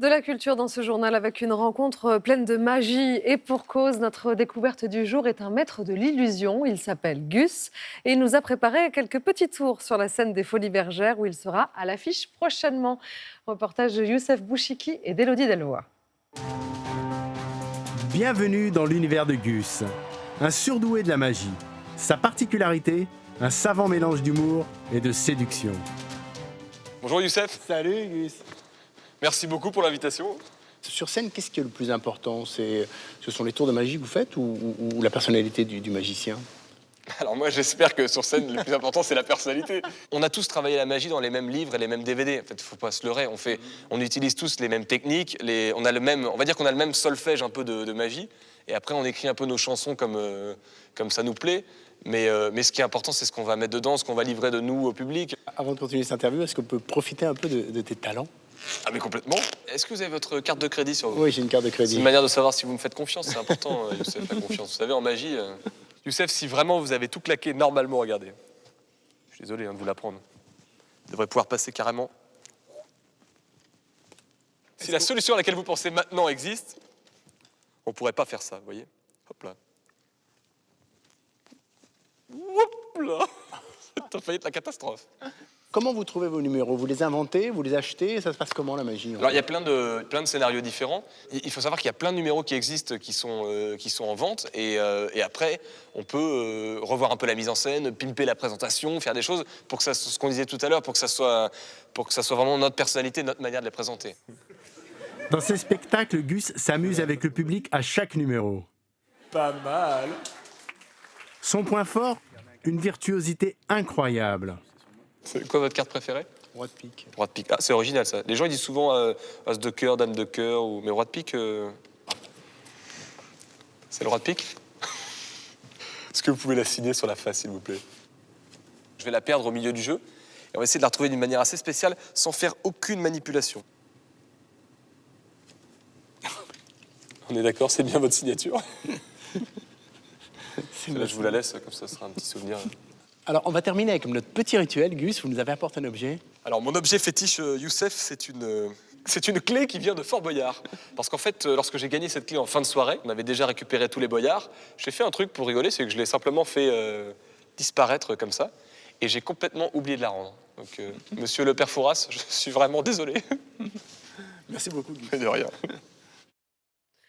De la culture dans ce journal avec une rencontre pleine de magie et pour cause, notre découverte du jour est un maître de l'illusion. Il s'appelle Gus et il nous a préparé quelques petits tours sur la scène des Folies Bergères où il sera à l'affiche prochainement. Reportage de Youssef Bouchiki et d'Élodie Delloy. Bienvenue dans l'univers de Gus, un surdoué de la magie. Sa particularité, un savant mélange d'humour et de séduction. Bonjour Youssef. Salut Gus. Merci beaucoup pour l'invitation. Sur scène, qu'est-ce qui est le plus important? Ce sont les tours de magie que vous faites ou la personnalité du magicien? Alors moi j'espère que sur scène le plus important c'est la personnalité. On a tous travaillé la magie dans les mêmes livres et les mêmes DVD. En fait, faut pas se leurrer. On utilise tous les mêmes techniques. On va dire qu'on a le même solfège un peu de magie. Et après on écrit un peu nos chansons comme ça nous plaît. Mais ce qui est important c'est ce qu'on va mettre dedans, ce qu'on va livrer de nous au public. Avant de continuer cette interview, est-ce qu'on peut profiter un peu de tes talents? Ah mais complètement. Est-ce que vous avez votre carte de crédit sur vous? Oui, j'ai une carte de C'est crédit. une manière de savoir si vous me faites confiance. C'est important, Youssef, la confiance. Vous savez, en magie, Youssef, si vraiment vous avez tout claqué normalement, regardez. Je suis désolé de vous l'apprendre. Vous devrez pouvoir passer carrément. Si la solution à laquelle vous pensez maintenant existe, on pourrait pas faire ça, vous voyez? Hop là. Hop là. T'as failli être la catastrophe. Comment vous trouvez vos numéros? Vous les inventez, vous les achetez? Ça se passe comment, la magie? Alors, il y a plein de scénarios différents. Il faut savoir qu'il y a plein de numéros qui existent, qui sont en vente. Et après, on peut revoir un peu la mise en scène, pimper la présentation, faire des choses pour que ça, ce qu'on disait tout à l'heure, pour que ça soit vraiment notre personnalité, notre manière de les présenter. Dans ses spectacles, Gus s'amuse avec le public à chaque numéro. Pas mal. Son point fort, une virtuosité incroyable. C'est quoi votre carte préférée? Roi de pique. Roi de pique. Ah, c'est original ça. Les gens ils disent souvent as de cœur, dame de cœur, mais roi de pique. C'est le roi de pique? Est-ce que vous pouvez la signer sur la face, s'il vous plaît? Je vais la perdre au milieu du jeu et on va essayer de la retrouver d'une manière assez spéciale sans faire aucune manipulation. On est d'accord, c'est bien votre signature? Là, je vous la laisse, comme ça sera un petit souvenir. Alors, on va terminer avec notre petit rituel. Gus, vous nous avez apporté un objet. Alors, mon objet fétiche, Youssef, c'est une clé qui vient de Fort Boyard. Parce qu'en fait, lorsque j'ai gagné cette clé en fin de soirée, on avait déjà récupéré tous les boyards. J'ai fait un truc pour rigoler, c'est que je l'ai simplement fait disparaître comme ça. Et j'ai complètement oublié de la rendre. Donc, monsieur le père Fouras, je suis vraiment désolé. Merci beaucoup, Gus. Mais de rien.